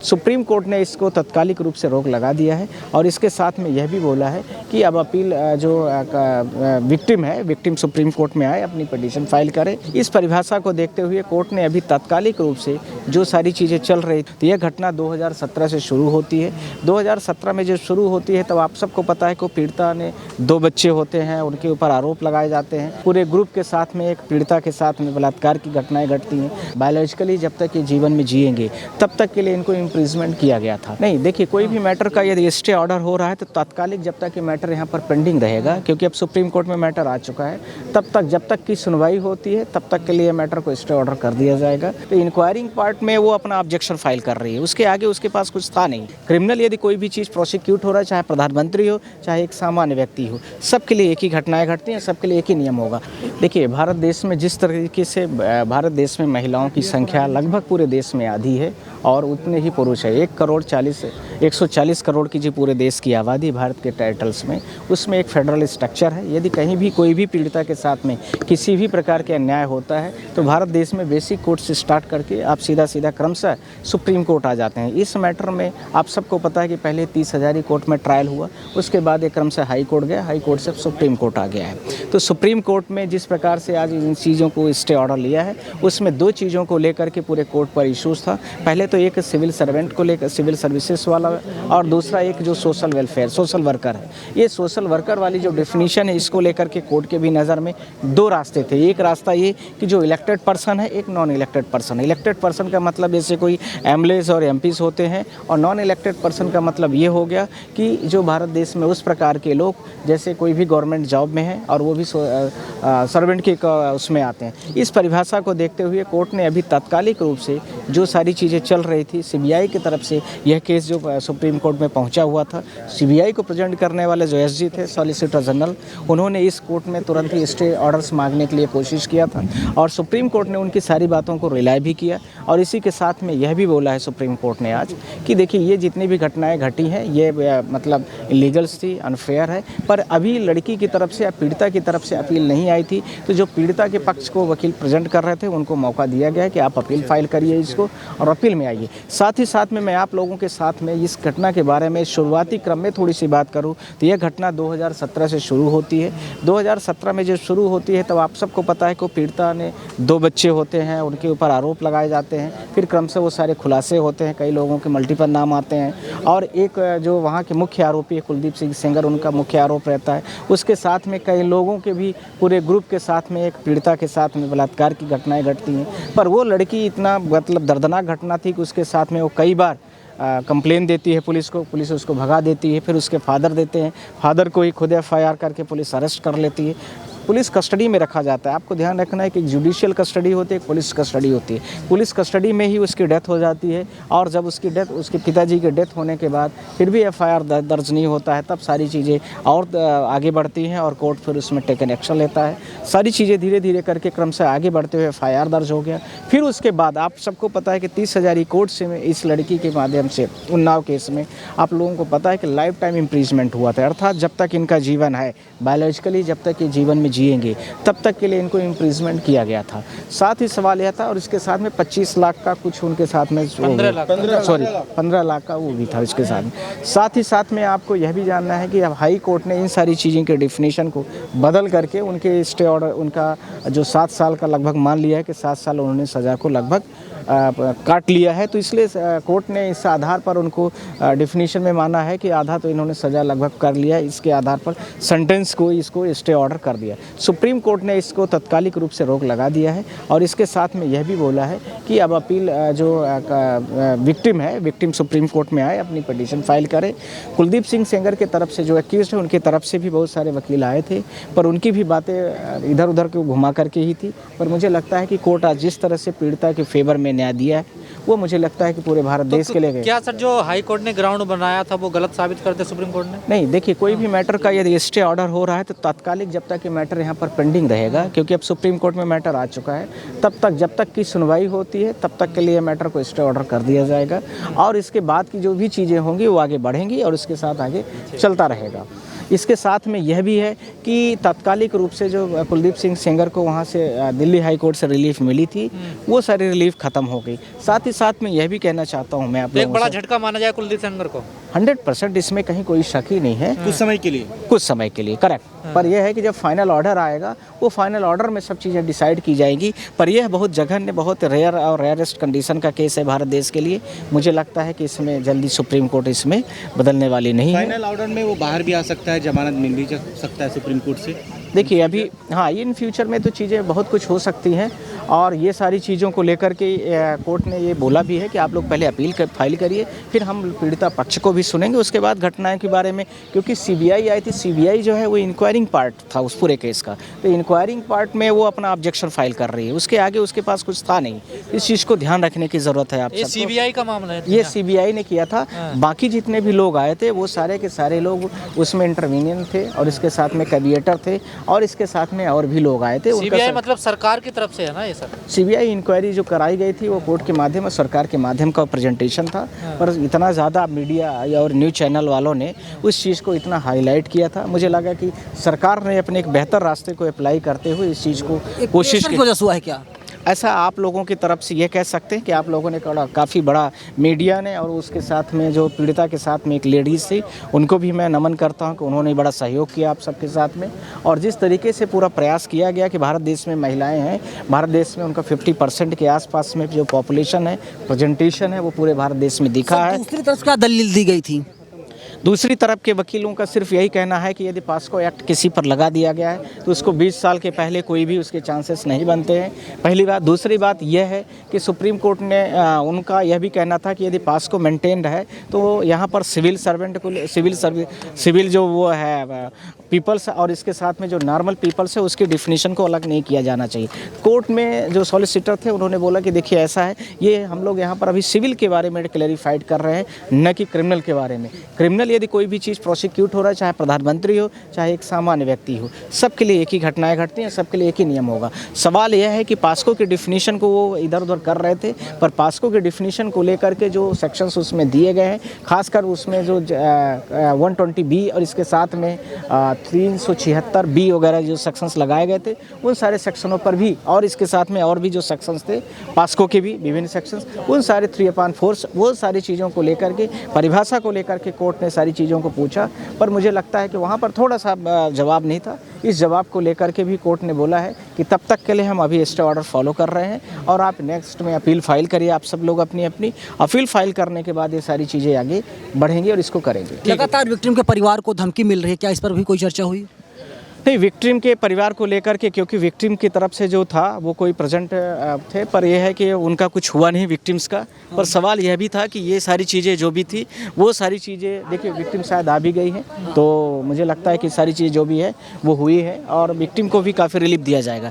Supreme court ने इसको तत्कालिक रूप से रोक लगा दिया है और इसके साथ में यह भी बोला है कि अब अपील जो विक्टिम सुप्रीम कोर्ट में आए, अपनी पिटीशन फाइल करे। इस परिभाषा को देखते हुए कोर्ट ने अभी तात्कालिक रूप से जो सारी चीज़ें चल रही थी, यह घटना 2017 से शुरू होती है। 2017 में जब शुरू होती है तब आप सबको पता है कि पीड़िता ने 2 बच्चे होते हैं, उनके ऊपर आरोप लगाए जाते हैं। पूरे ग्रुप के साथ में एक पीड़िता के साथ में बलात्कार की घटनाएं घटती हैं। बायोलॉजिकली जब तक ये जीवन में जिएंगे तब तक के लिए इनको इम्प्रिजमेंट किया गया था। नहीं, देखिए, कोई भी मैटर का यदि स्टे ऑर्डर हो रहा है तो तात्कालिक जब तक ये मैटर यहाँ पर पेंडिंग रहेगा, क्योंकि अब सुप्रीम कोर्ट में मैटर आ चुका है, तब तक जब तक की सुनवाई होती है तब तक के लिए मैटर को स्टे ऑर्डर कर दिया जाएगा। तो इंक्वायरिंग पार्ट में वो अपना ऑब्जेक्शन फाइल कर रही है, उसके आगे उसके पास कुछ था नहीं। क्रिमिनल यदि कोई भी चीज़ प्रोसिक्यूट हो रहा है, चाहे प्रधानमंत्री हो चाहे एक सामान्य व्यक्ति हो, सबके लिए एक ही घटनाएं घटती हैं, सबके लिए एक ही नियम होगा। देखिए, भारत देश में जिस तरीके से भारत देश में महिलाओं की संख्या लगभग पूरे देश में आधी है और उतने ही पुरुष है। 140 करोड़ की जो पूरे देश की आबादी भारत के टेरिटरीज में, उसमें एक फेडरल स्ट्रक्चर है। यदि कहीं भी कोई भी पीड़िता के साथ में किसी भी प्रकार के अन्याय होता है तो भारत देश में बेसिक कोर्ट से स्टार्ट करके आप सीधा क्रमशः सुप्रीम कोर्ट आ जाते हैं। इस मैटर में आप सबको पता है कि पहले 30 हज़ारी कोर्ट में ट्रायल हुआ, उसके बाद एक क्रमशः हाई कोर्ट गया, हाई कोर्ट से सुप्रीम कोर्ट आ गया है। तो सुप्रीम कोर्ट में जिस प्रकार से आज इन चीज़ों को स्टे ऑर्डर लिया है, उसमें 2 चीज़ों को लेकर के पूरे कोर्ट पर इशूज़ था। पहले तो एक सिविल सर्वेंट को लेकर, सिविल सर्विसेज वाला, और दूसरा एक जो सोशल वर्कर है। ये सोशल वर्कर वाली जो डेफिनेशन है, इसको लेकर के कोर्ट के भी नज़र में 2 रास्ते थे। एक रास्ता ये कि जो इलेक्टेड पर्सन है, एक नॉन इलेक्टेड पर्सन है। इलेक्टेड पर्सन का मतलब जैसे कोई एमएलएज और एमपीज होते हैं, और नॉन इलेक्टेड पर्सन का मतलब ये हो गया कि जो भारत देश में उस प्रकार के लोग जैसे कोई भी गवर्नमेंट जॉब में है और वो भी सर्वेंट के उसमें आते हैं। इस परिभाषा को देखते हुए कोर्ट ने अभी तात्कालिक रूप से जो सारी चीज़ें चल रही थी, सीबीआई की तरफ से यह केस जो सुप्रीम कोर्ट में पहुंचा हुआ था, सीबीआई को प्रेजेंट करने वाले जो एसजी थे, सॉलिसिटर जनरल, उन्होंने इस कोर्ट में तुरंत ही स्टे ऑर्डर्स मांगने के लिए कोशिश किया था और सुप्रीम कोर्ट ने उनकी सारी बातों को रिलाय भी किया। और इसी के साथ में यह भी बोला है सुप्रीम कोर्ट ने आज कि देखिए, ये जितनी भी घटनाएं घटी हैं ये मतलब इलीगल्स थी, अनफेयर है, पर अभी लड़की की तरफ से या पीड़िता की तरफ से अपील नहीं आई थी। तो जो पीड़िता के पक्ष को वकील प्रेजेंट कर रहे थे, उनको मौका दिया गया है कि आप अपील फाइल करिए इसको और अपील में आइए। साथ ही साथ में मैं आप लोगों के साथ में इस घटना के बारे में शुरुआती क्रम में थोड़ी सी बात करूं तो यह घटना 2017 से शुरू होती है। 2017 में जब शुरू होती है तब आप सबको पता है कि पीड़िता ने 2 बच्चे होते हैं, उनके ऊपर आरोप लगाए जाते हैं। फिर क्रम से वो सारे खुलासे होते हैं, कई लोगों के मल्टीपल नाम आते हैं और एक जो वहाँ के मुख्य आरोपी है कुलदीप सिंह सेंगर, उनका मुख्य आरोप रहता है। उसके साथ में कई लोगों के भी पूरे ग्रुप के साथ में एक पीड़िता के साथ में बलात्कार की घटनाएं घटती हैं। पर वो लड़की इतना मतलब दर्दनाक घटना थी कि उसके साथ में वो कई बार कंप्लेन देती है पुलिस को, पुलिस उसको भगा देती है। फिर उसके फादर देते हैं, फादर को ही खुद एफआईआर करके पुलिस अरेस्ट कर लेती है, पुलिस कस्टडी में रखा जाता है। आपको ध्यान रखना है कि जुडिशियल कस्टडी होती है, पुलिस कस्टडी होती है। पुलिस कस्टडी में ही उसकी डेथ हो जाती है और जब उसके पिताजी की डेथ होने के बाद फिर भी एफआईआर दर्ज नहीं होता है, तब सारी चीज़ें और आगे बढ़ती हैं और कोर्ट फिर उसमें टेकन एक्शन लेता है। सारी चीज़ें धीरे धीरे करके क्रम से आगे बढ़ते हुए एफआईआर दर्ज हो गया। फिर उसके बाद आप सबको पता है कि 30 हज़ारी कोर्ट से में इस लड़की के माध्यम से उन्नाव केस में आप लोगों को पता है कि लाइफ टाइम इम्प्रिजमेंट हुआ था, अर्थात जब तक इनका जीवन है, बायोलॉजिकली जब तक ये जीवन में जिएंगे तब तक के लिए इनको इम्प्रिजमेंट किया गया था। साथ ही सवाल यह था, और इसके साथ में 25 लाख का कुछ उनके साथ में 15 लाख का वो भी था इसके साथ में। साथ ही साथ में आपको यह भी जानना है कि अब हाई कोर्ट ने इन सारी चीज़ों के डिफिनीशन को बदल करके उनके स्टे ऑर्डर, उनका जो 7 साल का लगभग मान लिया है कि 7 साल उन्होंने सज़ा को लगभग काट लिया है। तो इसलिए कोर्ट ने इस आधार पर उनको डिफिनीशन में माना है कि आधा तो इन्होंने सज़ा लगभग कर लिया है, इसके आधार पर सेंटेंस को इसको स्टे ऑर्डर कर दिया। सुप्रीम कोर्ट ने इसको तत्कालिक रूप से रोक लगा दिया है और इसके साथ में यह भी बोला है कि अब अपील जो विक्टिम सुप्रीम कोर्ट में आए, अपनी पिटीशन फाइल करे। कुलदीप सिंह सेंगर के तरफ से जो एक्यूज्ड है, उनकी तरफ से भी बहुत सारे वकील आए थे, पर उनकी भी बातें इधर उधर को घुमा करके ही थी। पर मुझे लगता है कि कोर्ट आज जिस तरह से पीड़िता के फेवर में न्याय दिया है, वो मुझे लगता है कि पूरे भारत देश के लिए क्या सर जो हाई कोर्ट ने ग्राउंड बनाया था वो गलत साबित करते सुप्रीम कोर्ट ने? नहीं, देखिए, कोई भी मैटर का यदि स्टे ऑर्डर हो रहा है तो तात्कालिक जब तक ये मैटर यहाँ पर पेंडिंग रहेगा, क्योंकि अब सुप्रीम कोर्ट में मैटर आ चुका है, तब तक जब तक की सुनवाई होती है तब तक के लिए मैटर को स्टे ऑर्डर कर दिया जाएगा और इसके बाद की जो भी चीज़ें होंगी वो आगे बढ़ेंगी और उसके साथ आगे चलता रहेगा। इसके साथ में यह भी है कि तात्कालिक रूप से जो कुलदीप सिंह सेंगर को वहाँ से दिल्ली हाई कोर्ट से रिलीफ मिली थी, वो सारी रिलीफ खत्म हो गई। साथ ही साथ में यह भी कहना चाहता हूँ मैं आप तो एक लोगों बड़ा से, झटका माना जाए कुलदीप सेंगर को। 100% इसमें कहीं कोई शक ही नहीं है। कुछ समय के लिए कुछ समय के लिए, करेक्ट। पर यह है कि जब फाइनल ऑर्डर आएगा, वो फाइनल ऑर्डर में सब चीज़ें डिसाइड की जाएंगी। पर यह बहुत जघन्य, बहुत रेयर और रेयरेस्ट कंडीशन का केस है भारत देश के लिए। मुझे लगता है कि इसमें जल्दी सुप्रीम कोर्ट इसमें बदलने वाली नहीं है। फाइनल ऑर्डर में वो बाहर भी आ सकता है, जमानत मिल भी सकता है सुप्रीम कोर्ट से। देखिए अभी हाँ, इन फ्यूचर में तो चीज़ें बहुत कुछ हो सकती हैं, और ये सारी चीज़ों को लेकर के कोर्ट ने ये बोला भी है कि आप लोग पहले अपील फाइल करिए, फिर हम पीड़िता पक्ष को भी सुनेंगे, उसके बाद घटनाएं के बारे में। क्योंकि सीबीआई आई थी, सीबीआई जो है वो इंक्वायरिंग पार्ट था उस पूरे केस का, तो इंक्वायरिंग पार्ट में वो अपना ऑब्जेक्शन फाइल कर रही है, उसके आगे उसके पास कुछ था नहीं। इस चीज़ को ध्यान रखने की ज़रूरत है आप ये सबको। सीबीआई का मामला है। ये सीबीआई ने किया था। बाकी जितने भी लोग आए थे वो सारे के सारे लोग उसमें इंटरवीनियन थे, और इसके साथ में कैबिनेटर थे, और इसके साथ में और भी लोग आए थे। सीबीआई मतलब सरकार की तरफ से है ना ये सर? सीबीआई इंक्वायरी जो कराई गई थी वो कोर्ट के माध्यम और सरकार के माध्यम का प्रेजेंटेशन था। पर इतना ज़्यादा मीडिया और न्यूज़ चैनल वालों ने उस चीज़ को इतना हाईलाइट किया था, मुझे लगा कि सरकार ने अपने एक बेहतर रास्ते को अप्लाई करते हुए इस चीज़ को कोशिश की। वजह से हुआ है क्या? ऐसा आप लोगों की तरफ से ये कह सकते हैं कि आप लोगों ने काफ़ी बड़ा मीडिया ने, और उसके साथ में जो पीड़िता के साथ में एक लेडीज़ थी, उनको भी मैं नमन करता हूं कि उन्होंने बड़ा सहयोग किया आप सबके साथ में। और जिस तरीके से पूरा प्रयास किया गया कि भारत देश में महिलाएं हैं, भारत देश में उनका 50% के आसपास में जो पॉपुलेशन है, प्रेजेंटेशन है, वो पूरे भारत देश में दिखा है। दूसरी तरफ क्या दलील दी गई थी? दूसरी तरफ के वकीलों का सिर्फ यही कहना है कि यदि पास्को एक्ट किसी पर लगा दिया गया है तो उसको 20 साल के पहले कोई भी उसके चांसेस नहीं बनते हैं, पहली बात। दूसरी बात यह है कि सुप्रीम कोर्ट ने उनका यह भी कहना था कि यदि पास्को मेंटेन्ड है तो यहाँ पर सिविल सर्वेंट को, सिविल जो वो है पीपल्स, और इसके साथ में जो नॉर्मल पीपल्स है उसकी डिफिनीशन को अलग नहीं किया जाना चाहिए। कोर्ट में जो सॉलिसिटर थे उन्होंने बोला कि देखिए ऐसा है, ये हम लोग यहाँ पर अभी सिविल के बारे में क्लैरिफाइड कर रहे हैं, न कि क्रिमिनल के बारे में। क्रिमिनल यदि कोई भी चीज़ प्रोसिक्यूट हो रहा है, चाहे प्रधानमंत्री हो चाहे एक सामान्य व्यक्ति हो, सबके लिए एक ही घटनाएं घटती हैं, सबके लिए एक ही नियम होगा। सवाल यह है कि पास्को की डिफिनीशन को वो इधर उधर कर रहे थे, पर पास्को की डिफिनीशन को लेकर के जो सेक्शंस उसमें दिए गए हैं, खासकर उसमें जो 120B और इसके साथ में 376B वगैरह जो सेक्शंस लगाए गए थे, उन सारे सेक्शनों पर भी, और इसके साथ में और भी जो सेक्शंस थे पास्को के भी विभिन्न सेक्शंस, उन सारे 3/4 वो सारी चीज़ों को लेकर के, परिभाषा को लेकर के कोर्ट ने सारी चीज़ों को पूछा। पर मुझे लगता है कि वहाँ पर थोड़ा सा जवाब नहीं था। इस जवाब को लेकर के भी कोर्ट ने बोला है कि तब तक के लिए हम अभी स्टे ऑर्डर फॉलो कर रहे हैं, और आप नेक्स्ट में अपील फाइल करिए। आप सब लोग अपनी अपनी अपील फाइल करने के बाद ये सारी चीज़ें आगे बढ़ेंगी और इसको करेंगे। लगातार विक्टिम के परिवार को धमकी मिल रही है, क्या इस पर भी कोई चर्चा हुई? नहीं, विक्टिम के परिवार को लेकर के, क्योंकि विक्टिम की तरफ से जो था वो कोई प्रेजेंट थे, पर यह है कि उनका कुछ हुआ नहीं विक्टिम्स का। पर सवाल यह भी था कि ये सारी चीज़ें जो भी थी वो सारी चीज़ें, देखिए विक्टिम शायद आ भी गई हैं, तो मुझे लगता है कि सारी चीज़ जो भी है वो हुई है, और विक्टिम को भी काफ़ी रिलीफ दिया जाएगा।